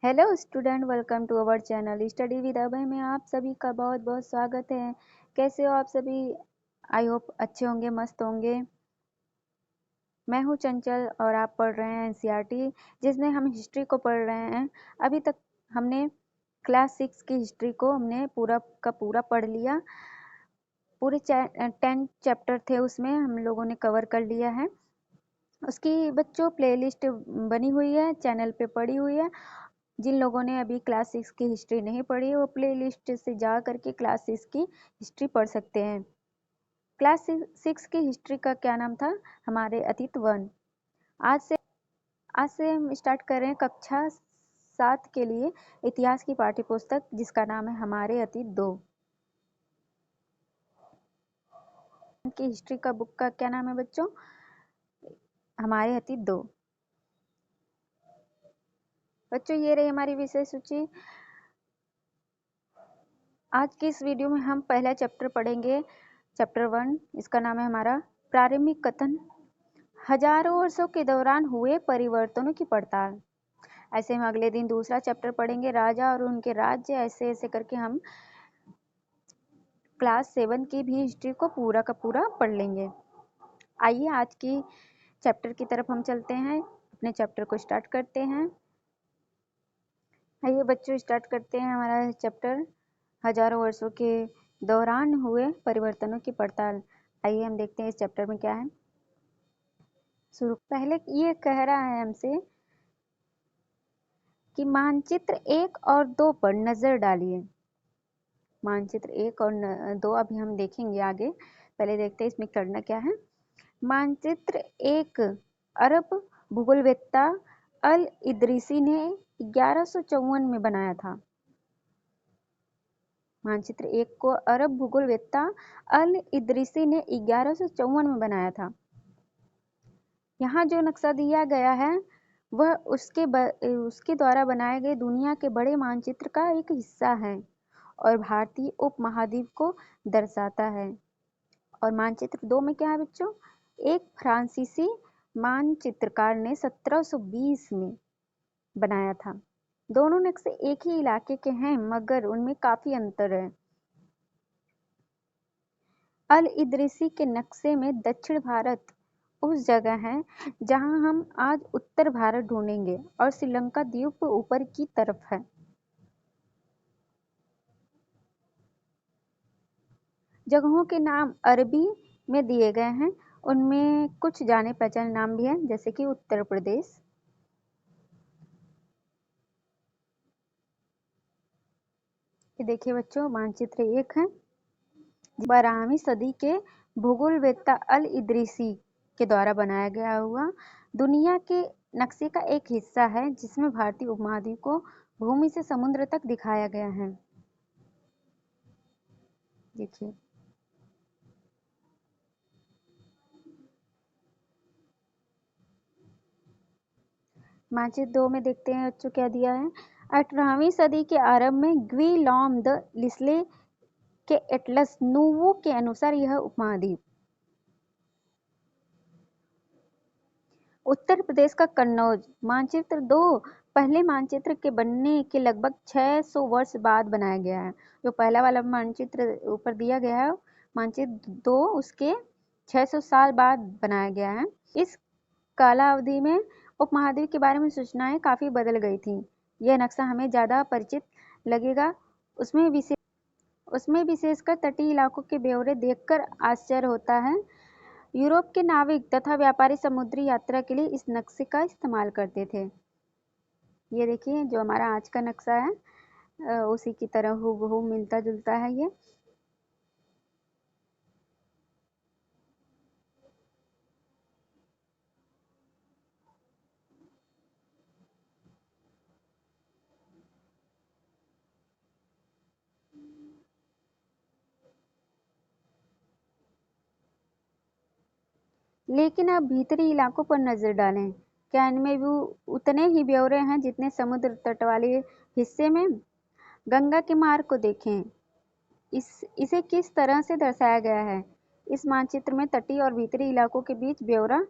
Hello student, welcome to our channel study with Abhay में आप सभी का बहुत बहुत स्वागत है। कैसे हो आप सभी? आई होप अच्छे होंगे, मस्त होंगे। मैं हूं चंचल और आप पढ़ रहे हैं एनसीईआरटी, जिसमें हम हिस्ट्री को पढ़ रहे हैं। अभी तक हमने क्लास 6 की हिस्ट्री को हमने पूरा का पूरा पढ़ लिया। पूरे 10 चैप्टर थे, उसमें हम लोगों ने कवर कर लिया है। उसकी बच्चों प्लेलिस्ट बनी हुई है, चैनल पे पड़ी हुई है। जिन लोगों ने अभी क्लास 6 की हिस्ट्री नहीं पढ़ी, वो प्लेलिस्ट से जा करके क्लास 6 की हिस्ट्री पढ़ सकते हैं। क्लास 6 की हिस्ट्री का क्या नाम था? हमारे अतीत 1। आज से हम स्टार्ट कर रहे हैं कक्षा 7 के लिए इतिहास की पाठ्य पुस्तक, जिसका नाम है हमारे अतीत 2 की हिस्ट्री का बुक का क्या नाम है बच्चों? हमारे अतीत 2। बच्चों, ये रही हमारी विषय सूची। आज की इस वीडियो में हम पहला चैप्टर पढ़ेंगे, चैप्टर 1। इसका नाम है हमारा प्रारंभिक कथन, हजारों वर्षों के दौरान हुए परिवर्तनों की पड़ताल। ऐसे हम अगले दिन दूसरा चैप्टर पढ़ेंगे, राजा और उनके राज्य। ऐसे ऐसे करके हम क्लास 7 की भी हिस्ट्री को पूरा का पूरा पढ़ लेंगे। आइए आज की चैप्टर की तरफ हम चलते हैं, अपने चैप्टर को स्टार्ट करते हैं। आइए बच्चों, स्टार्ट करते हैं हमारा चैप्टर, हजारों वर्षों के दौरान हुए परिवर्तनों की पड़ताल। आइए हम देखते हैं इस चैप्टर में क्या है। शुरू पहले ये कह रहा है हमसे कि मानचित्र 1 और 2 पर नजर डालिए। मानचित्र 1 और 2 अभी हम देखेंगे आगे, पहले देखते हैं इसमें करना क्या है। मानचित्र 1 अरब भूगोलवेत्ता अल इदरीसी ने 1154 में बनाया था। मानचित्र 1 को अरब भूगोलवेत्ता अल इदरीसी ने 1154 में बनाया था। यहाँ जो नक्शा दिया गया है वह उसके द्वारा बनाए गए दुनिया के बड़े मानचित्र का एक हिस्सा है और भारतीय उपमहाद्वीप को दर्शाता है। और मानचित्र 2 में क्या है बच्चों? एक फ्रांसीसी मानचित्रकार ने 1720 में बनाया था। दोनों नक्शे एक ही इलाके के हैं, मगर उनमें काफी अंतर है। अल इदरीसी के नक्शे में दक्षिण भारत उस जगह है जहां हम आज उत्तर भारत ढूंढेंगे और श्रीलंका द्वीप ऊपर की तरफ है। जगहों के नाम अरबी में दिए गए हैं, उनमें कुछ जाने पहचाने नाम भी हैं, जैसे कि उत्तर प्रदेश। ये देखिए बच्चों, मानचित्र 1 है, 12वीं सदी के भूगोलवेत्ता अल इदरीसी के द्वारा बनाया गया हुआ दुनिया के नक्शे का एक हिस्सा है, जिसमें भारतीय उपमहाद्वीप को भूमि से समुद्र तक दिखाया गया है। देखिए, मानचित्र 2 में देखते हैं बच्चों क्या दिया है। 18वीं सदी के आरंभ में ग्विलॉम द लिस्ले के एटलस नूवो के अनुसार यह उपमहाद्वीप उत्तर प्रदेश का कन्नौज। मानचित्र 2 पहले मानचित्र के बनने के लगभग 600 वर्ष बाद बनाया गया है। जो पहला वाला मानचित्र ऊपर दिया गया है, मानचित्र 2 उसके 600 साल बाद बनाया गया है। इस कालावधि में उपमहाद्वीप के बारे में सूचनाएं काफी बदल गई थी। यह नक्शा हमें ज्यादा परिचित लगेगा। उसमें विशेषकर तटीय इलाकों के ब्यौरे देखकर आश्चर्य होता है। यूरोप के नाविक तथा व्यापारी समुद्री यात्रा के लिए इस नक्शे का इस्तेमाल करते थे। ये देखिए, जो हमारा आज का नक्शा है उसी की तरह हूबहू मिलता जुलता है ये। लेकिन अब भीतरी इलाकों पर नजर डालें। क्या इनमें भी उतने ही ब्यौरे हैं जितने समुद्र तट वाले हिस्से में? गंगा के मार्ग को देखें, इसे किस तरह से दर्शाया गया है। इस मानचित्र में तटीय और भीतरी इलाकों के बीच ब्यौरा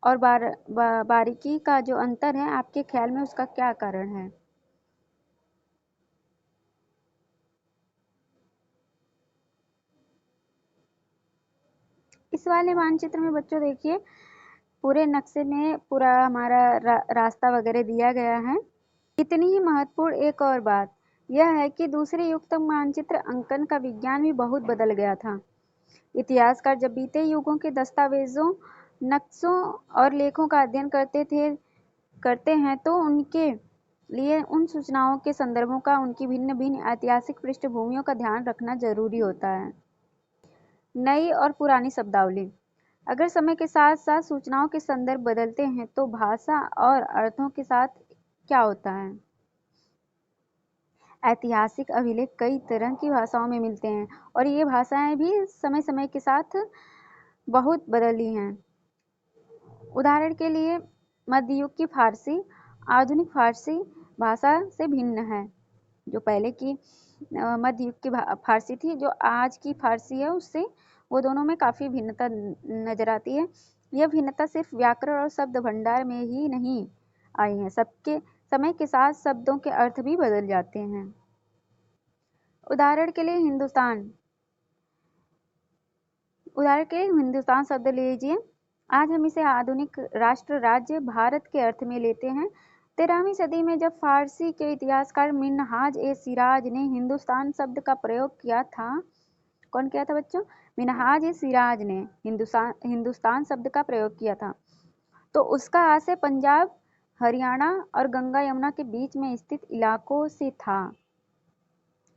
और बारीकी का जो अंतर है, आपके ख्याल में उसका क्या कारण है? इस वाले मानचित्र में बच्चों देखिए पूरे नक्शे में पूरा हमारा रास्ता वगैरह दिया गया है। इतनी ही महत्वपूर्ण एक और बात यह है कि दूसरे युग तक मानचित्र अंकन का विज्ञान भी बहुत बदल गया था। इतिहासकार जब बीते युगों के दस्तावेजों, नक्शों और लेखों का अध्ययन करते हैं तो उनके लिए उन सूचनाओं के संदर्भों का, उनकी भिन्न भिन्न ऐतिहासिक पृष्ठभूमियों का ध्यान रखना जरूरी होता है। नई और पुरानी शब्दावली। अगर समय के साथ साथ सूचनाओं के संदर्भ बदलते हैं तो भाषा और अर्थों के साथ क्या होता है? ऐतिहासिक अभिलेख कई तरह की भाषाओं में मिलते हैं और ये भाषाएं भी समय समय के साथ बहुत बदली हैं। उदाहरण के लिए मध्य युग की फारसी आधुनिक फारसी भाषा से भिन्न है। जो पहले की मध्य युग की फारसी थी, जो आज की फारसी है, उससे वो दोनों में काफ़ी भिन्नता नजर आती है। यह भिन्नता सिर्फ व्याकरण और शब्द भंडार में ही नहीं आई है, सबके समय के साथ शब्दों के अर्थ भी बदल जाते हैं। उदाहरण के लिए हिंदुस्तान शब्द ले लीजिए। आज हम इसे आधुनिक राष्ट्र राज्य भारत के अर्थ में लेते हैं। 13वीं सदी में जब फारसी के इतिहासकार मिन्हाज ए सिराज ने हिंदुस्तान शब्द का प्रयोग किया था, कौन किया था बच्चों? मिन्हाज ए सिराज ने हिंदुस्तान शब्द का प्रयोग किया था, तो उसका आशय पंजाब, हरियाणा और गंगा यमुना के बीच में स्थित इलाकों से था।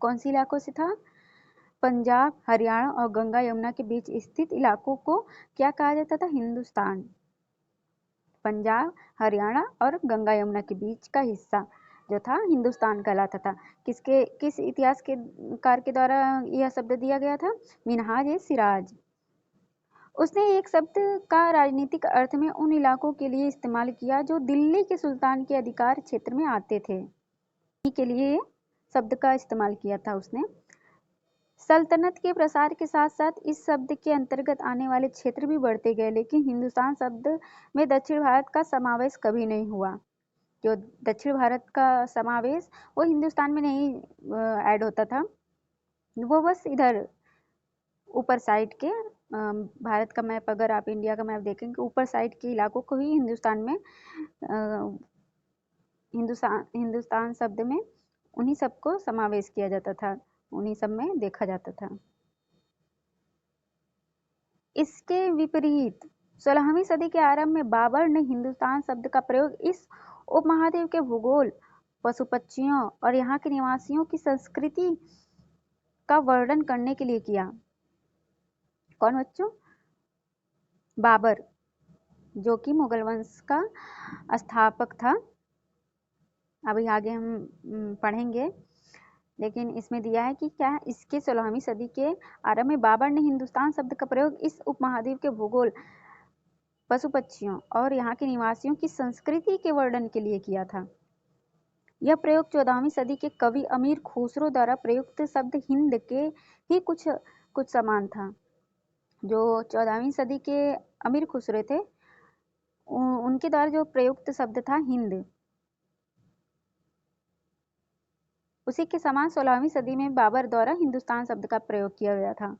कौन सी इलाकों से था? पंजाब, हरियाणा और गंगा यमुना के बीच स्थित इलाकों को क्या कहा जाता था? हिंदुस्तान। पंजाब, हरियाणा और गंगा यमुना के बीच का हिस्सा जो था हिंदुस्तान कहलाता था। किस इतिहासकार के द्वारा यह शब्द दिया गया था? मिन्हाज ए सिराज। उसने एक शब्द का राजनीतिक अर्थ में उन इलाकों के लिए इस्तेमाल किया जो दिल्ली के सुल्तान के अधिकार क्षेत्र में आते थे। के लिए शब्द का इस्तेमाल किया था उसने। सल्तनत के प्रसार के साथ साथ इस शब्द के अंतर्गत आने वाले क्षेत्र भी बढ़ते गए, लेकिन हिंदुस्तान शब्द में दक्षिण भारत का समावेश कभी नहीं हुआ। जो दक्षिण भारत का समावेश वो हिंदुस्तान में नहीं ऐड होता था, वो बस इधर ऊपर साइड के भारत का मैप, अगर आप इंडिया का मैप देखेंगे, ऊपर साइड के इलाकों को ही हिंदुस्तान में हिंदुस्तान शब्द में उन्हीं सबको समावेश किया जाता था, उन्हीं सब में देखा जाता था। इसके विपरीत 16वीं सदी के आरंभ में बाबर ने हिंदुस्तान शब्द का प्रयोग इस उपमहाद्वीप के भूगोल, पशु पक्षियों और यहाँ के निवासियों की संस्कृति का वर्णन करने के लिए किया। कौन बच्चों? बाबर, जो कि मुगल वंश का स्थापक था। अभी आगे हम पढ़ेंगे, लेकिन इसमें दिया है कि क्या इसके 16वीं सदी के आरंभ में बाबर ने हिंदुस्तान शब्द का प्रयोग इस उपमहाद्वीप के भूगोल, पशु पक्षियों और यहाँ के निवासियों की संस्कृति के वर्णन के लिए किया था। यह प्रयोग 14वीं सदी के कवि अमीर खुसरो द्वारा प्रयुक्त शब्द हिंद के ही कुछ समान था। जो 14वीं सदी के अमीर खुसरो थे, उनके द्वारा जो प्रयुक्त शब्द था हिंद, उसी के समान 16वीं सदी में बाबर द्वारा हिंदुस्तान शब्द का प्रयोग किया गया था।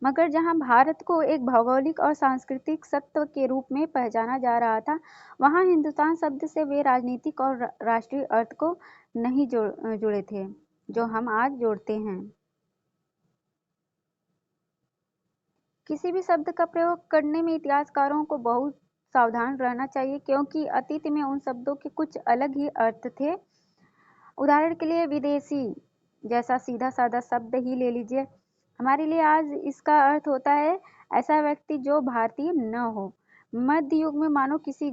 मगर जहां भारत को एक भौगोलिक और सांस्कृतिक सत्व के रूप में पहचाना जा रहा था, वहां हिंदुस्तान शब्द से वे राजनीतिक और राष्ट्रीय अर्थ को नहीं जुड़े थे जो हम आज जोड़ते हैं। किसी भी शब्द का प्रयोग करने में इतिहासकारों को बहुत सावधान रहना चाहिए, क्योंकि अतीत में उन शब्दों के कुछ अलग ही अर्थ थे। उदाहरण के लिए विदेशी जैसा सीधा साधा शब्द ही ले लीजिए, हमारे लिए आज इसका अर्थ होता है ऐसा व्यक्ति जो भारतीय न हो। मध्य युग में मानो किसी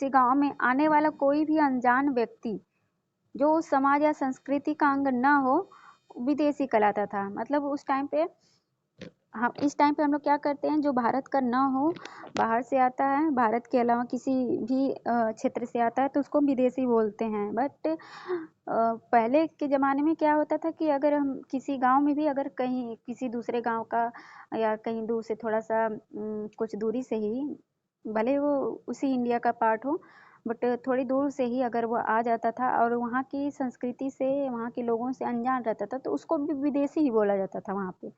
गांव में आने वाला कोई भी अनजान व्यक्ति जो उस समाज या संस्कृति का अंग न हो, विदेशी कहलाता था। मतलब उस टाइम पे इस टाइम पे हम लोग क्या करते हैं, जो भारत का ना हो, बाहर से आता है, भारत के अलावा किसी भी क्षेत्र से आता है, तो उसको विदेशी बोलते हैं। बट पहले के ज़माने में क्या होता था कि अगर हम किसी गांव में भी अगर कहीं किसी दूसरे गांव का या कहीं दूर से थोड़ा सा कुछ दूरी से ही, भले वो उसी इंडिया का पार्ट हो, बट थोड़ी दूर से ही अगर वो आ जाता था और वहाँ की संस्कृति से, वहाँ के लोगों से अनजान रहता था, तो उसको भी विदेशी ही बोला जाता था वहाँ पे।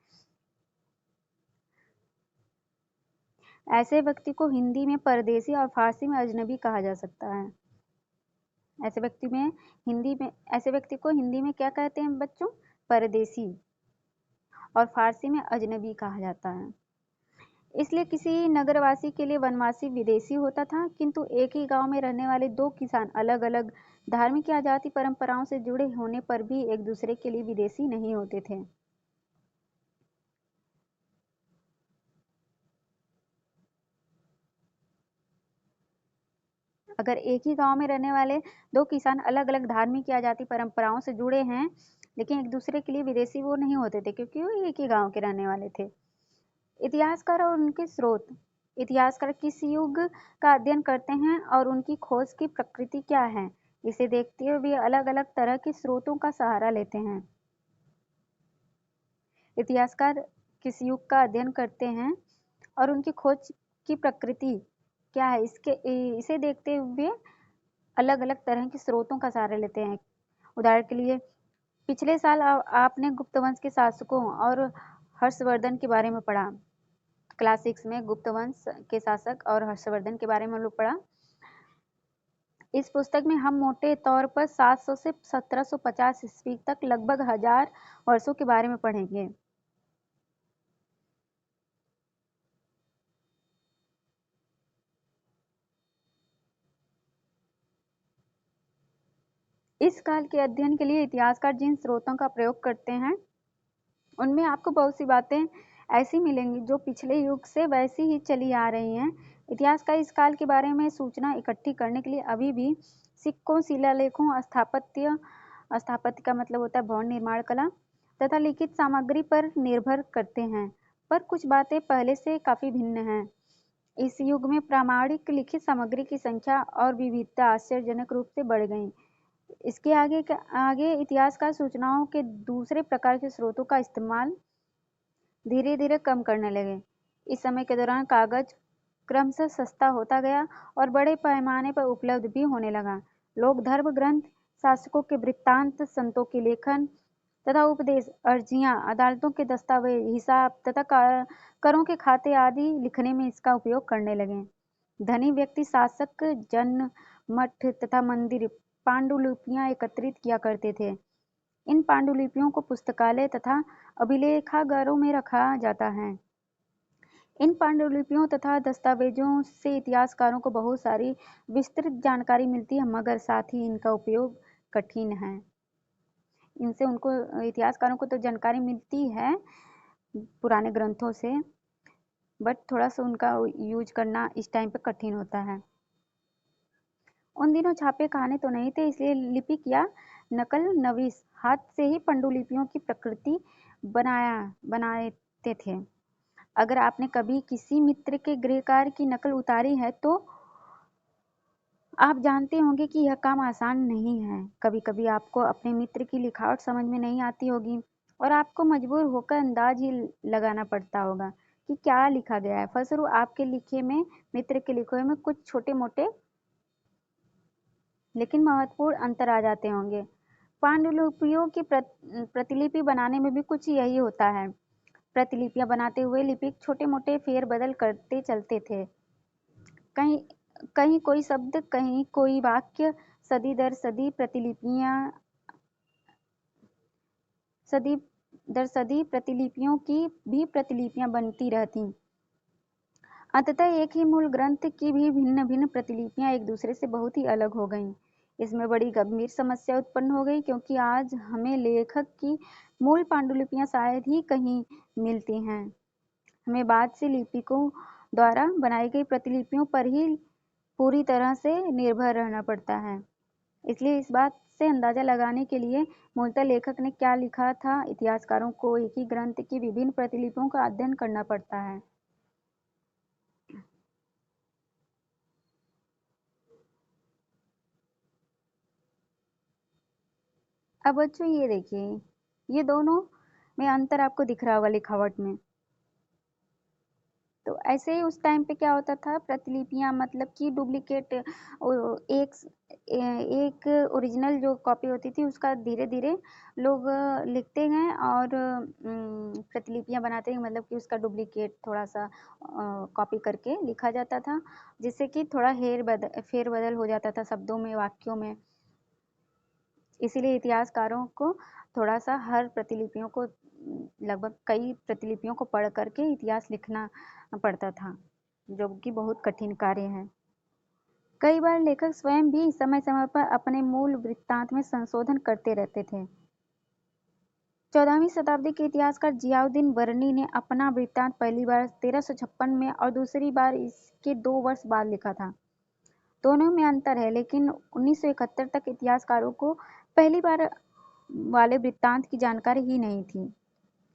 ऐसे व्यक्ति को हिंदी में परदेसी और फारसी में अजनबी कहा जा सकता है। ऐसे व्यक्ति में हिंदी में ऐसे व्यक्ति को हिंदी में क्या कहते हैं बच्चों? परदेसी, और फारसी में अजनबी कहा जाता है। इसलिए किसी नगरवासी के लिए वनवासी विदेशी होता था, किंतु एक ही गांव में रहने वाले दो किसान अलग अलग धार्मिक या जाति परंपराओं से जुड़े होने पर भी एक दूसरे के लिए विदेशी नहीं होते थे। अगर एक ही गांव में रहने वाले दो किसान अलग अलग धार्मिक या जाति परंपराओं से जुड़े हैं, लेकिन एक दूसरे के लिए विदेशी वो नहीं होते थे, क्योंकि वो एक ही गांव के रहने वाले थे। इतिहासकार और उनके स्रोत। इतिहासकार किस युग का अध्ययन करते हैं और उनकी खोज की प्रकृति क्या है, इसे देखते हुए वे अलग अलग तरह के स्रोतों का सहारा लेते हैं। इतिहासकार किस युग का अध्ययन करते हैं और उनकी खोज की प्रकृति क्या है, इसे देखते हुए अलग अलग तरह के स्रोतों का सहारा लेते हैं। उदाहरण के लिए, पिछले साल आपने गुप्त वंश के शासकों और हर्षवर्धन के बारे में पढ़ा। क्लास 6 में गुप्त वंश के शासक और हर्षवर्धन के बारे में हम लोग पढ़ा। इस पुस्तक में हम मोटे तौर पर 700 से 1750 ईस्वी तक लगभग 1000 वर्षों के बारे में पढ़ेंगे। इस काल के अध्ययन के लिए इतिहासकार जिन स्रोतों का प्रयोग करते हैं, उनमें आपको बहुत सी बातें ऐसी मिलेंगी जो पिछले युग से वैसी ही चली आ रही हैं। इतिहासकार इस काल के बारे में सूचना इकट्ठी करने के लिए अभी भी सिक्कों, शिलालेखों, स्थापत्य का मतलब होता है भवन निर्माण कला, तथा लिखित सामग्री पर निर्भर करते हैं। पर कुछ बातें पहले से काफी भिन्न हैं। इस युग में प्रामाणिक लिखित सामग्री की संख्या और विविधता आश्चर्यजनक रूप से बढ़ गई। इसके आगे इतिहासकार सूचनाओं के दूसरे प्रकार के स्रोतों का इस्तेमाल धीरे धीरे कम करने लगे। इस समय के दौरान कागज क्रमशः सस्ता होता गया और बड़े पैमाने पर उपलब्ध भी होने लगा। लोग धर्म ग्रंथ, शासकों के वृत्तांत, संतों के लेखन तथा उपदेश, अर्जियां, अदालतों के दस्तावेज, हिसाब तथा करों के खाते आदि लिखने में इसका उपयोग करने लगे। धनी व्यक्ति शासक जन, मठ तथा मंदिर पांडुलिपियां एकत्रित किया करते थे। इन पांडुलिपियों को पुस्तकालय तथा अभिलेखागारों में रखा जाता है। इन पांडुलिपियों तथा दस्तावेजों से इतिहासकारों को बहुत सारी विस्तृत जानकारी मिलती है, मगर साथ ही इनका उपयोग कठिन है। इनसे उनको इतिहासकारों को तो जानकारी मिलती है पुराने ग्रंथों से, बट थोड़ा सा उनका यूज करना इस टाइम पे कठिन होता है। उन दिनों छापे खाने तो नहीं थे, इसलिए लिपिक या नकल नवीस हाथ से ही पांडुलिपियों की प्रकृति बनाते थे। अगर आपने कभी किसी मित्र के गृह कार्य की नकल उतारी है तो आप जानते होंगे कि यह काम आसान नहीं है। कभी कभी आपको अपने मित्र की लिखावट समझ में नहीं आती होगी और आपको मजबूर होकर अंदाज ही लगाना पड़ता होगा कि क्या लिखा गया है। फलस्वरूप आपके लिखे में, मित्र के लिखे में कुछ छोटे मोटे लेकिन महत्वपूर्ण अंतर आ जाते होंगे। पांडुलिपियों की प्रतिलिपि बनाने में भी कुछ यही होता है। प्रतिलिपियां बनाते हुए लिपिक छोटे मोटे फेरबदल करते चलते थे। कहीं कहीं कोई शब्द, कहीं कोई वाक्य, सदी दर सदी सदी दर सदी प्रतिलिपियों की भी प्रतिलिपियां बनती रहती। अंततः एक ही मूल ग्रंथ की भी भिन्न भिन्न प्रतिलिपियां एक दूसरे से बहुत ही अलग हो गईं। इसमें बड़ी गंभीर समस्या उत्पन्न हो गई, क्योंकि आज हमें लेखक की मूल पांडुलिपियां शायद ही कहीं मिलती हैं। हमें बाद से लिपिकों द्वारा बनाई गई प्रतिलिपियों पर ही पूरी तरह से निर्भर रहना पड़ता है। इसलिए इस बात से अंदाजा लगाने के लिए मूलतः लेखक ने क्या लिखा था, इतिहासकारों को एक ही ग्रंथ की विभिन्न प्रतिलिपियों का अध्ययन करना पड़ता है। अब बच्चों ये देखिए, ये दोनों में अंतर आपको दिख रहा होगा लिखावट में। तो ऐसे ही उस टाइम पे क्या होता था, प्रतिलिपियां मतलब कि डुप्लीकेट एक एक ओरिजिनल जो कॉपी होती थी उसका धीरे धीरे लोग लिखते गए और प्रतिलिपियां बनाते गए, मतलब कि उसका डुप्लीकेट थोड़ा सा कॉपी करके लिखा जाता था, जिससे कि थोड़ा फेर बदल हो जाता था शब्दों में, वाक्यों में। इसीलिए इतिहासकारों को थोड़ा सा हर प्रतिलिपियों को, लगभग कई प्रतिलिपियों को पढ़ करके इतिहास लिखना पड़ता था, जो कि बहुत कठिन कार्य है। कई बार लेखक स्वयं भी समय समय पर अपने मूल वृत्तांत में संशोधन करते रहते थे। 14वीं शताब्दी के इतिहासकार जियाउद्दीन बरनी ने अपना वृत्तांत पहली बार 1356 में और दूसरी बार इसके 2 वर्ष बाद लिखा था। दोनों में अंतर है, लेकिन 1971 तक इतिहासकारों को पहली बार वाले वृत्तांत की जानकारी ही नहीं थी।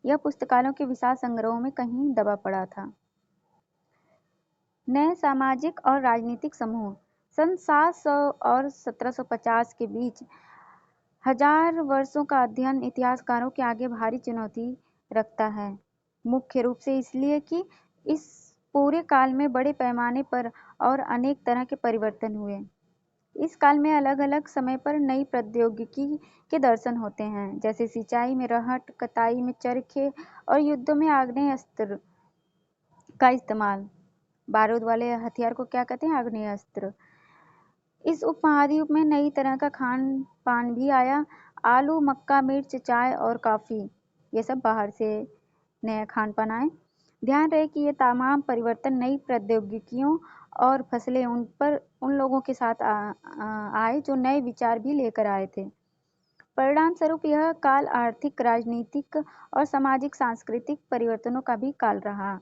यह पुस्तकालयों के विशाल संग्रहों में कहीं दबा पड़ा था। नए सामाजिक और राजनीतिक समूह। सन 700 और 1750 के बीच 1000 वर्षों का अध्ययन इतिहासकारों के आगे भारी चुनौती रखता है, मुख्य रूप से इसलिए कि इस पूरे काल में बड़े पैमाने पर और अनेक तरह के परिवर्तन हुए। इस काल में अलग-अलग समय पर नई प्रौद्योगिकी के दर्शन होते हैं, जैसे सिंचाई में रहट, कताई में चरखे और युद्धों में आग्नेयास्त्र का इस्तेमाल। बारूद वाले हथियार को क्या कहते हैं? आग्नेयास्त्र। इस उपमहाद्वीप में नई तरह का खान पान भी आया। आलू, मक्का, मिर्च, चाय और कॉफ़ी, ये सब बाहर से नया खान पान आए। ध्यान रहे कि ये तमाम परिवर्तन नई प्रौद्योगिकियों और फसलें उन लोगों के साथ आए जो नए विचार भी लेकर आए थे। परिणाम स्वरूप यह काल आर्थिक, राजनीतिक और सामाजिक सांस्कृतिक परिवर्तनों का भी काल रहा।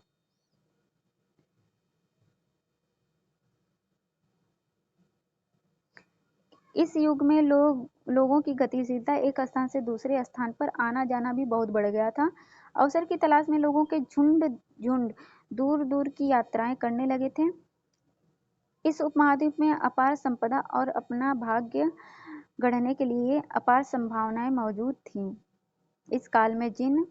इस युग में लोगों की गतिशीलता, एक स्थान से दूसरे स्थान पर आना जाना भी बहुत बढ़ गया था। अवसर की तलाश में लोगों के झुंड दूर दूर की यात्राएं करने लगे थे। इस उपमहाद्वीप में अपार संपदा और अपना भाग्य गढ़ने के लिए अपार संभावनाएं मौजूद थीं। इस काल में जिन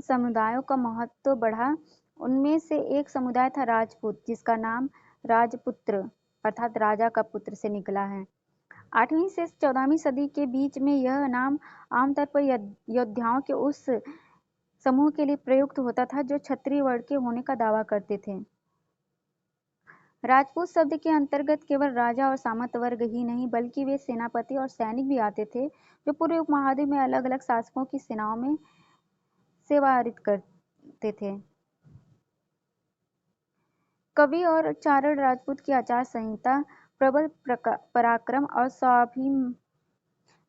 समुदायों का महत्व बढ़ा, उनमें से एक समुदाय था राजपूत, जिसका नाम राजपुत्र अर्थात राजा का पुत्र से निकला है। 8वीं से 14वीं सदी के बीच में यह नाम आमतौर पर योद्धाओं के उस समूह के लिए प्रयुक्त होता था जो क्षत्रिय वर्ण के होने का दावा करते थे। राजपूत शब्द के अंतर्गत केवल राजा और सामंत वर्ग ही नहीं, बल्कि वे सेनापति और सैनिक भी आते थे, जो पूरे उपमहाद्वीप में अलग अलग शासकों की सेनाओं में सेवारत करते थे। कवि और चारण राजपूत की आचार संहिता प्रबल पराक्रम और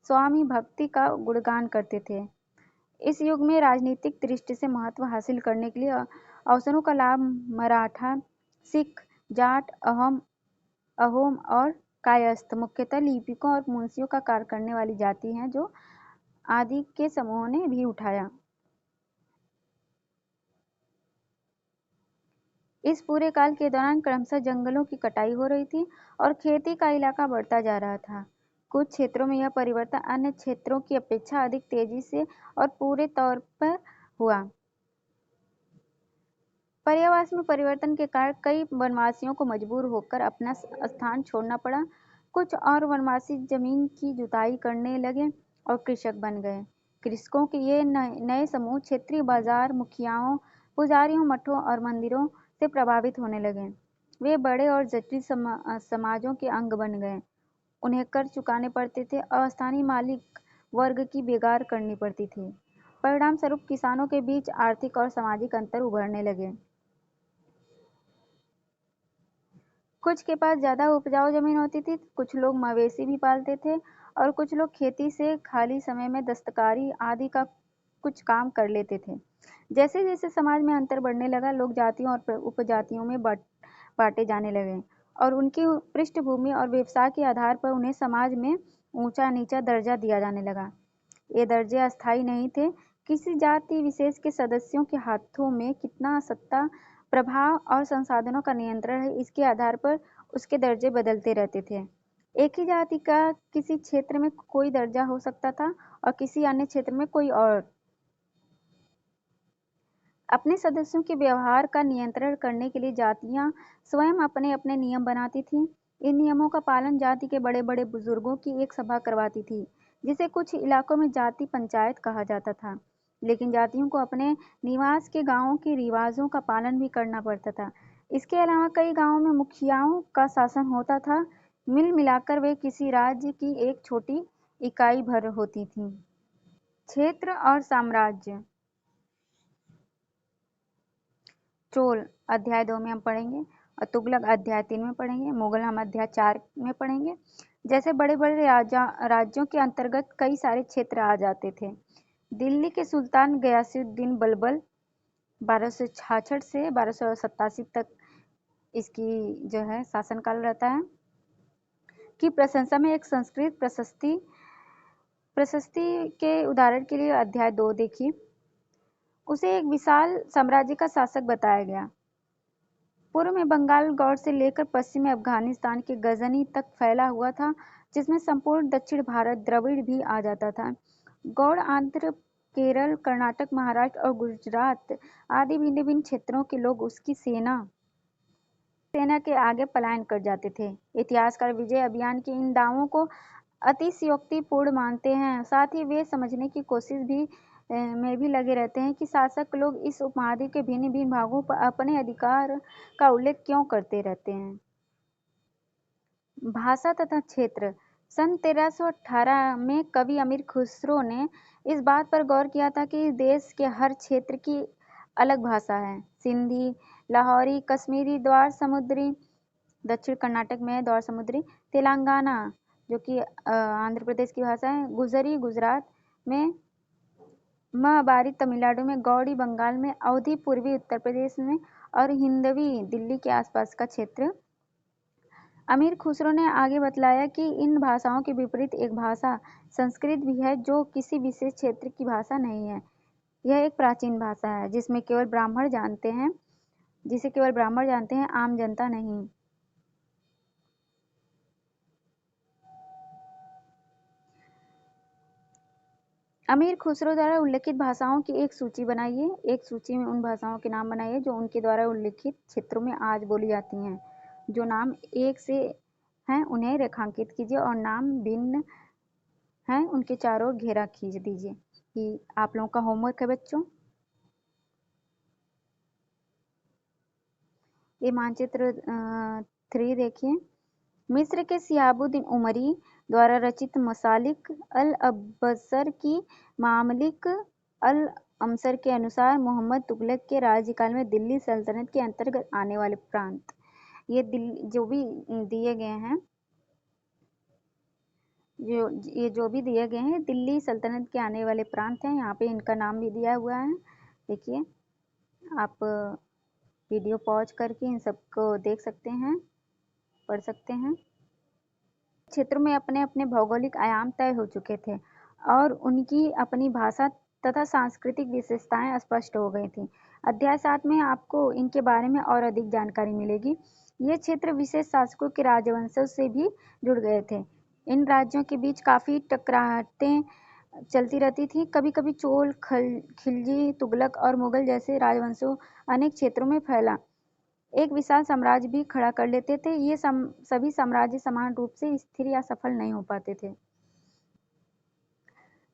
स्वामी भक्ति का गुणगान करते थे। इस युग में राजनीतिक दृष्टि से महत्व हासिल करने के लिए अवसरों का लाभ मराठा, सिख, जाट, अहोम और कायस्थ, मुख्यतः लिपिकों और मुंशियों का कार्य करने वाली जाति हैं, जो आदि के समूहों ने भी उठाया। इस पूरे काल के दौरान क्रमशः जंगलों की कटाई हो रही थी और खेती का इलाका बढ़ता जा रहा था। कुछ क्षेत्रों में यह परिवर्तन अन्य क्षेत्रों की अपेक्षा अधिक तेजी से और पूरे तौर पर हुआ। पर्यावरण में परिवर्तन के कारण कई वनवासियों को मजबूर होकर अपना स्थान छोड़ना पड़ा। कुछ और वनवासी जमीन की जुताई करने लगे और कृषक बन गए। कृषकों के ये नए समूह क्षेत्रीय बाजार, मुखियाओं, पुजारियों, मठों और मंदिरों से प्रभावित होने लगे। वे बड़े और जटिल समाजों के अंग बन गए। उन्हें कर चुकाने पड़ते थे और स्थानीय मालिक वर्ग की बेगार करनी पड़ती थी। परिणाम स्वरूप किसानों के बीच आर्थिक और सामाजिक अंतर उभरने लगे। कुछ के पास ज़्यादा उपजाऊ ज़मीन होती थी, कुछ लोग मवेशी भी पालते थे और कुछ लोग खेती से खाली समय में दस्तकारी आदि का कुछ काम कर लेते थे। जैसे जैसे समाज में अंतर बढ़ने लगा, लोग जातियों और उपजातियों में बांटे जाने लगे और उनकी पृष्ठभूमि और व्यवसाय के आधार पर उन्हें समाज में ऊंचा नीचा दर्जा दिया जाने लगा। ये दर्जे अस्थायी नहीं थे। किसी जाति विशेष के सदस्यों के हाथों में कितना सत्ता, प्रभाव और संसाधनों का नियंत्रण है, इसके आधार पर उसके दर्जे बदलते रहते थे। एक ही जाति का किसी क्षेत्र में कोई दर्जा हो सकता था और किसी अन्य क्षेत्र में कोई और। अपने सदस्यों के व्यवहार का नियंत्रण करने के लिए जातियां स्वयं अपने अपने नियम बनाती थीं। इन नियमों का पालन जाति के बड़े बड़े बुजुर्गों की एक सभा करवाती थी, जिसे कुछ इलाकों में जाति पंचायत कहा जाता था। लेकिन जातियों को अपने निवास के गांवों के रिवाजों का पालन भी करना पड़ता था। इसके अलावा कई गांवों में मुखियाओं का शासन होता था। मिल मिलाकर वे किसी राज्य की एक छोटी इकाई भर होती थी। क्षेत्र और साम्राज्य। चोल अध्याय 2 में हम पढ़ेंगे और तुगलक अध्याय 3 में पढ़ेंगे। मुगल हम अध्याय 4 में पढ़ेंगे। जैसे बड़े बड़े राज्यों के अंतर्गत कई सारे क्षेत्र आ जाते थे। दिल्ली के सुल्तान गयासुद्दीन बलबल 1266 से 1287 तक इसकी जो है शासनकाल रहता है की प्रशंसा में एक संस्कृत प्रशस्ति के उदाहरण के लिए अध्याय 2 देखिए। उसे एक विशाल साम्राज्य का शासक बताया गया। पूर्व में बंगाल गौड़ से लेकर पश्चिम में अफगानिस्तान के गजनी तक फैला हुआ था, जिसमें संपूर्ण दक्षिण भारत द्रविड़ भी आ जाता था। गौड़ आंध्र, केरल, कर्नाटक, महाराष्ट्र और गुजरात आदि भिन्न भिन्न क्षेत्रों के लोग उसकी सेना के आगे पलायन कर जाते थे। इतिहासकार विजय अभियान के इन दावों को अतिशयोक्तिपूर्ण मानते हैं। साथ ही वे समझने की कोशिश में भी लगे रहते हैं कि शासक लोग इस उपमहाद्वीप के भिन्न भिन्न भागों पर अपने अधिकार का उल्लेख क्यों करते रहते हैं। भाषा तथा क्षेत्र। सन 1318 में कवि अमीर खुसरो ने इस बात पर गौर किया था कि इस देश के हर क्षेत्र की अलग भाषा है। सिंधी, लाहौरी, कश्मीरी, द्वार समुद्री, दक्षिण कर्नाटक में द्वार समुद्री, तेलंगाना जो कि आंध्र प्रदेश की भाषा है, गुजरी गुजरात में, महाबारी तमिलनाडु में, गौड़ी बंगाल में, अवधी पूर्वी उत्तर प्रदेश में और हिंदवी दिल्ली के आसपास का क्षेत्र। अमीर खुसरो ने आगे बतलाया कि इन भाषाओं के विपरीत एक भाषा संस्कृत भी है, जो किसी विशेष क्षेत्र की भाषा नहीं है। यह एक प्राचीन भाषा है जिसे केवल ब्राह्मण जानते हैं, आम जनता नहीं। अमीर खुसरो द्वारा उल्लिखित भाषाओं की एक सूची बनाइए। एक सूची में उन भाषाओं के नाम बनाइए जो उनके द्वारा उल्लिखित क्षेत्रों में आज बोली जाती हैं। जो नाम एक से हैं उन्हें रेखांकित कीजिए और नाम भिन्न हैं उनके चारों ओर घेरा खींच दीजिए। ये आप लोगों का होमवर्क है बच्चों। ये मानचित्र 3 देखिए। मिस्र के सिहाबुद्दीन उमरी द्वारा रचित मसालिक अल अबसर की मामलिक अल अमसर के अनुसार मोहम्मद तुगलक के राज्यकाल में दिल्ली सल्तनत के अंतर्गत आने वाले प्रांत, ये जो भी दिए गए हैं दिल्ली सल्तनत के आने वाले प्रांत हैं। यहाँ पे इनका नाम भी दिया हुआ है। देखिए, आप वीडियो पॉज करके इन सबको देख सकते हैं, पढ़ सकते हैं। क्षेत्रों में अपने अपने भौगोलिक आयाम तय हो चुके थे और उनकी अपनी भाषा तथा सांस्कृतिक विशेषताएं स्पष्ट हो गई थी। अध्याय 7 में आपको इनके बारे में और अधिक जानकारी मिलेगी। ये क्षेत्र विशेष शासकों के राजवंशों से भी जुड़ गए थे। इन राज्यों के बीच काफ़ी टकराहटें चलती रहती थी। कभी कभी चोल, खिलजी, तुगलक और मुगल जैसे राजवंशों अनेक क्षेत्रों में फैला एक विशाल साम्राज्य भी खड़ा कर लेते थे। ये सभी साम्राज्य समान रूप से स्थिर या सफल नहीं हो पाते थे।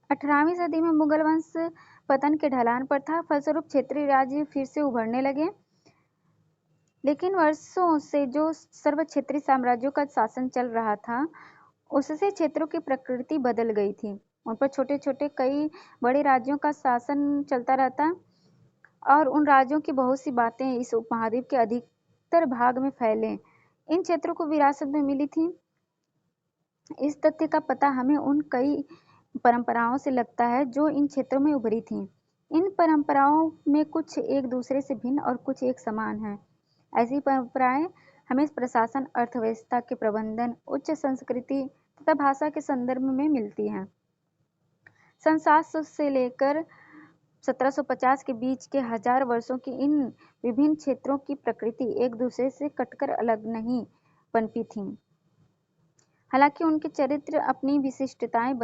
18वीं सदी में मुगल वंश पतन के ढलान पर था, फलस्वरूप क्षेत्रीय राज्य फिर से उभरने लगे। लेकिन वर्षों से जो सर्व क्षेत्रीय साम्राज्यों का शासन चल रहा था, उससे क्षेत्रों की प्रकृति बदल गई थी। उन पर छोटे छोटे कई बड़े राज्यों का शासन चलता रहता और उन राज्यों की बहुत सी बातें इस उपमहाद्वीप के अधिकतर भाग में फैले इन क्षेत्रों को विरासत में मिली थी। इस तथ्य का पता हमें उन कई परंपराओं से लगता है जो इन क्षेत्रों में उभरी थीं। इन परंपराओं में कुछ एक दूसरे से भिन्न और कुछ एक समान हैं। ऐसी परंपराएं हमें प्रशासन, अर्थव्यवस्था के प्रबंधन, उच्च संस्कृति तथा भाषा के संदर्भ में मिलती हैं। सन 700 से लेकर 1750 के बीच के 1000 वर्षों की इन विभिन्न क्षेत्रों की प्रकृति एक दूसरे से कटकर अलग नहीं पनपी थी। हालांकि उनके चरित्र की अपनी विशिष्टताएं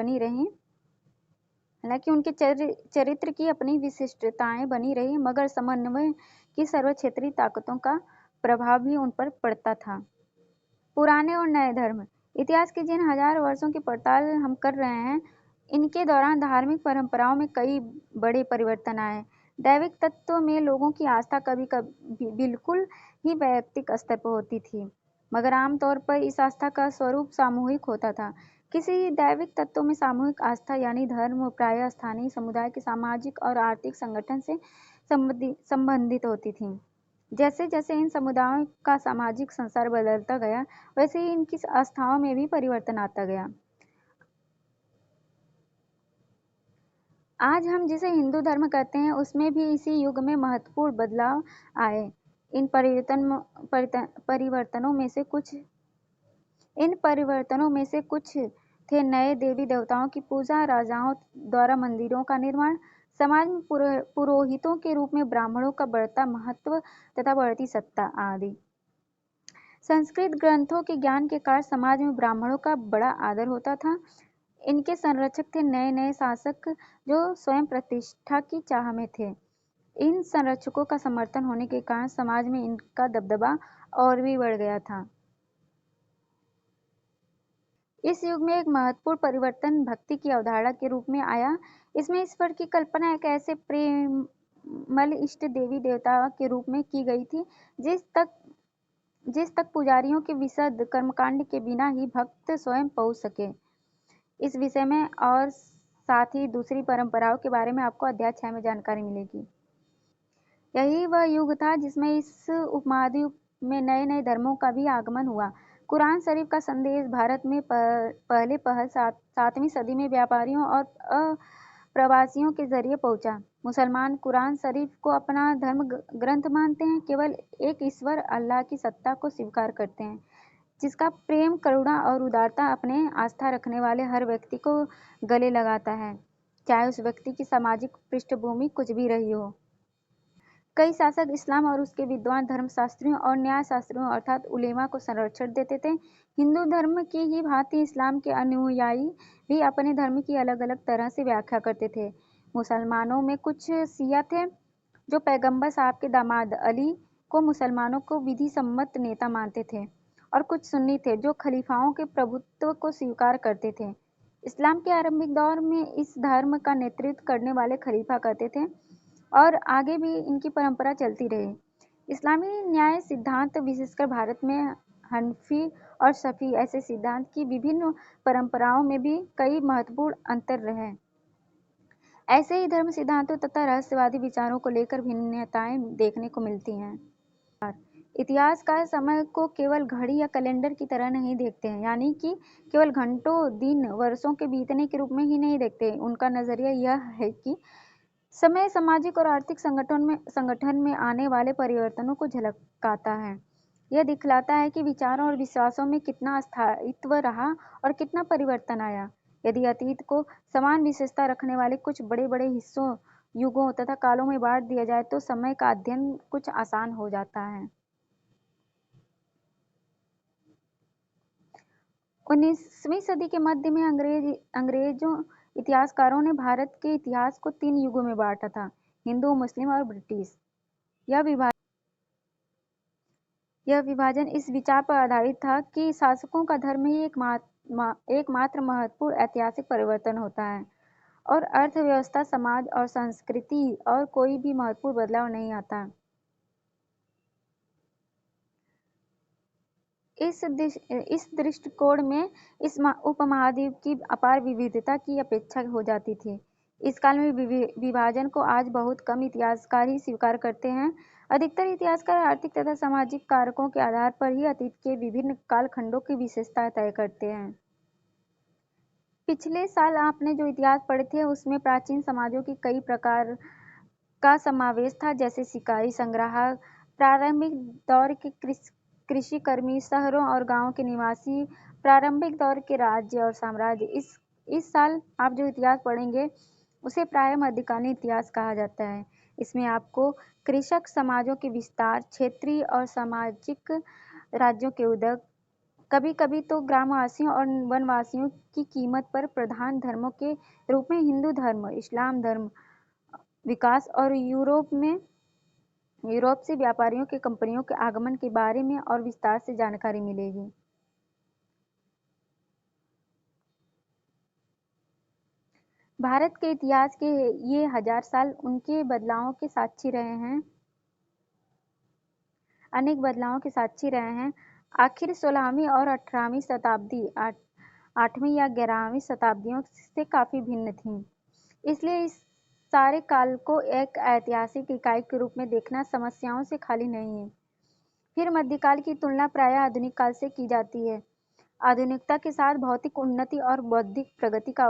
बनी रही, मगर समन्वय की सर्वक्षेत्रीय ताकतों का प्रभाव भी उन पर पड़ता था। पुराने और नए धर्म। इतिहास की जिन हजारों वर्षों की पड़ताल हम कर रहे हैं, इनके दौरान धार्मिक परंपराओं में कई बड़े परिवर्तन आए। दैविक तत्व में लोगों की आस्था कभी कभी बिल्कुल ही वैयक्तिक स्तर पर होती थी, मगर आमतौर पर इस आस्था का स्वरूप सामूहिक होता था। किसी दैविक तत्व में सामूहिक आस्था यानी धर्म प्रायः स्थानीय समुदाय के सामाजिक और आर्थिक संगठन से संबंधित होती थी। जैसे जैसे इन समुदायों का सामाजिक संसार बदलता गया, वैसे ही इनकी आस्थाओं में भी परिवर्तन आता गया। आज हम जिसे हिंदू धर्म कहते हैं, उसमें भी इसी युग में महत्वपूर्ण बदलाव आए। इन परिवर्तनों में से कुछ थे नए देवी देवताओं की पूजा, राजाओं द्वारा मंदिरों का निर्माण, समाज में पुरोहितों के रूप में ब्राह्मणों का बढ़ता महत्व तथा बढ़ती सत्ता आदि। संस्कृत ग्रंथों के ज्ञान के कारण समाज में ब्राह्मणों का बड़ा आदर होता था। इनके संरक्षक थे नए नए शासक जो स्वयं प्रतिष्ठा की चाह में थे। इन संरक्षकों का समर्थन होने के कारण समाज में इनका दबदबा और भी बढ़ गया था। इस युग में एक महत्वपूर्ण परिवर्तन भक्ति की अवधारणा के रूप में आया। इसमें ईश्वर की कल्पना एक ऐसे प्रेमल इष्ट देवी देवता के रूप में की गई थी जिस तक पुजारियों के विशद कर्मकांड के बिना ही भक्त स्वयं पहुंच सके। इस विषय में और साथ ही दूसरी परंपराओं के बारे में आपको अध्याय 6 में जानकारी मिलेगी। यही वह युग था जिसमें इस उपमहाद्वीप में नए नए धर्मों का भी आगमन हुआ। कुरान शरीफ का संदेश भारत में पहले 7वीं सदी में व्यापारियों और प्रवासियों के जरिए पहुंचा। मुसलमान कुरान शरीफ को अपना धर्म ग्रंथ मानते हैं, केवल एक ईश्वर अल्लाह की सत्ता को स्वीकार करते हैं, जिसका प्रेम, करुणा और उदारता अपने आस्था रखने वाले हर व्यक्ति को गले लगाता है, चाहे उस व्यक्ति की सामाजिक पृष्ठभूमि कुछ भी रही हो। कई शासक इस्लाम और उसके विद्वान धर्मशास्त्रियों और न्यायशास्त्रियों अर्थात उलेमा को संरक्षण देते थे। हिंदू धर्म की ही भांति इस्लाम के अनुयायी भी अपने धर्म की अलग अलग तरह से व्याख्या करते थे। मुसलमानों में कुछ शिया थे जो पैगंबर साहब के दामाद अली को मुसलमानों को विधि सम्मत नेता मानते थे, और कुछ सुन्नी थे जो खलीफाओं के प्रभुत्व को स्वीकार करते थे। इस्लाम के आरंभिक दौर में इस धर्म का नेतृत्व करने वाले खलीफा करते थे और आगे भी इनकी परंपरा चलती रही। इस्लामी न्याय सिद्धांत विशेषकर भारत में हनफी और शफी ऐसे सिद्धांत की विभिन्न परंपराओं में भी कई महत्वपूर्ण अंतर रहे। ऐसे ही धर्म सिद्धांतों तथा रहस्यवादी विचारों को लेकर भिन्नताएं देखने को मिलती हैं। इतिहासकार समय को केवल घड़ी या कैलेंडर की तरह नहीं देखते हैं, यानी कि केवल घंटों, दिन, वर्षों के बीतने के रूप में ही नहीं देखते। उनका नजरिया यह है कि समय सामाजिक और आर्थिक संगठन में आने वाले परिवर्तनों को झलकाता है। यह दिखलाता है कि विचारों और विश्वासों में कितना स्थायित्व रहा और कितना परिवर्तन आया। यदि अतीत को समान विशेषता रखने वाले कुछ बड़े बड़े हिस्सों, युगों तथा कालों में बांट दिया जाए तो समय का अध्ययन कुछ आसान हो जाता है। 19वीं सदी के मध्य में अंग्रेजों इतिहासकारों ने भारत के इतिहास को 3 युगों में बांटा था, हिंदू, मुस्लिम और ब्रिटिश। यह विभाजन इस विचार पर आधारित था कि शासकों का धर्म ही एकमात्र महत्वपूर्ण ऐतिहासिक परिवर्तन होता है और अर्थव्यवस्था, समाज और संस्कृति और कोई भी महत्वपूर्ण बदलाव नहीं आता। इस दृष्टिकोण में इस उपमहाद्वीप की अपार विविधता की अपेक्षा हो जाती थी। इस काल में विभाजन को आज बहुत कम इतिहासकार ही स्वीकार करते हैं। अधिकतर इतिहासकार आर्थिक तथा सामाजिक कारकों के आधार पर ही अतीत के विभिन्न कालखंडों की विशेषता तय करते हैं। पिछले साल आपने जो इतिहास पढ़े थे उसमें प्राचीन समाजों की कई प्रकार का समावेश था, जैसे शिकारी, संग्राहक, प्रारंभिक दौर के कृषि कर्मी, शहरों और गांवों के निवासी, प्रारंभिक दौर के राज्य और साम्राज्य। इस साल आप जो इतिहास पढ़ेंगे उसे प्रायः मध्यकालीन इतिहास कहा जाता है। इसमें आपको कृषक समाजों के विस्तार, क्षेत्रीय और सामाजिक राज्यों के उदय, कभी कभी तो ग्रामवासियों और वनवासियों की कीमत पर प्रधान धर्मों के रूप में हिंदू धर्म, इस्लाम धर्म विकास और यूरोप से व्यापारियों के कंपनियों के आगमन के बारे में और विस्तार से जानकारी मिलेगी। भारत के इतिहास के ये 1000 साल उनके बदलावों के साक्षी रहे हैं, अनेक बदलावों के साक्षी रहे हैं। आखिर 16वीं और 18वीं शताब्दी 8वीं या 11वीं शताब्दियों से काफ़ी भिन्न थी, इसलिए इस सारे काल को एक ऐतिहासिक इकाई के रूप में देखना समस्याओं से खाली नहीं है। फिर मध्यकाल की तुलना प्रायः आधुनिक काल से की जाती है। आधुनिकता के साथ भौतिक उन्नति और बौद्धिक प्रगति का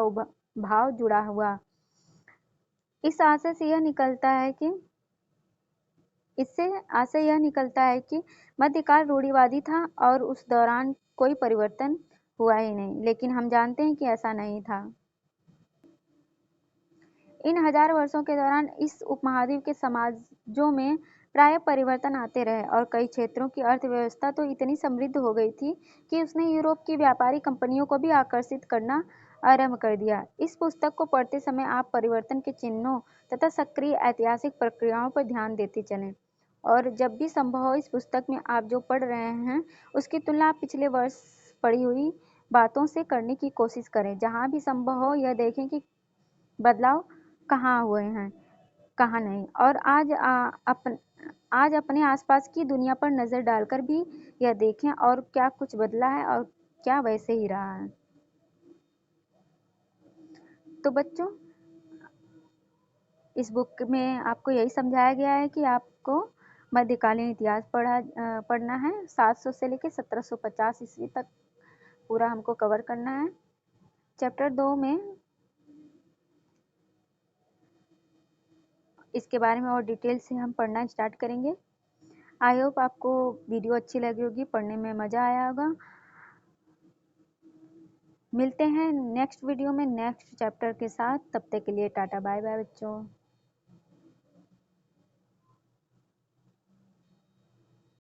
भाव जुड़ा हुआ। इस आशय से यह निकलता है कि इससे आशय यह निकलता है कि मध्यकाल रूढ़िवादी था और उस दौरान कोई परिवर्तन हुआ ही नहीं, लेकिन हम जानते हैं कि ऐसा नहीं था। इन 1000 वर्षों के दौरान इस उपमहाद्वीप के समाजों में प्राय परिवर्तन आते रहे और कई क्षेत्रों की अर्थव्यवस्था तो इतनी समृद्ध हो गई थी कि उसने यूरोप की व्यापारी कंपनियों को भी आकर्षित करना आरंभ कर दिया। इस पुस्तक को पढ़ते समय आप परिवर्तन के चिन्हों तथा सक्रिय ऐतिहासिक प्रक्रियाओं पर ध्यान देते चलें, और जब भी संभव हो इस पुस्तक में आप जो पढ़ रहे हैं उसकी तुलना आप पिछले वर्ष पढ़ी हुई बातों से करने की कोशिश करें। जहाँ भी संभव हो यह देखें कि बदलाव कहाँ हुए हैं, कहाँ नहीं, और आज अपने आसपास की दुनिया पर नज़र डालकर भी यह देखें और क्या कुछ बदला है और क्या वैसे ही रहा है। तो बच्चों, इस बुक में आपको यही समझाया गया है कि आपको मध्यकालीन इतिहास पढ़ना है। 700 से लेकर 1750 ईस्वी तक पूरा हमको कवर करना है। चैप्टर 2 में इसके बारे में और डिटेल से हम पढ़ना स्टार्ट करेंगे। आई होप आपको वीडियो अच्छी लगी होगी, पढ़ने में मज़ा आया होगा। मिलते हैं नेक्स्ट वीडियो में नेक्स्ट चैप्टर के साथ। तब तक के लिए टाटा बाय बाय बच्चों।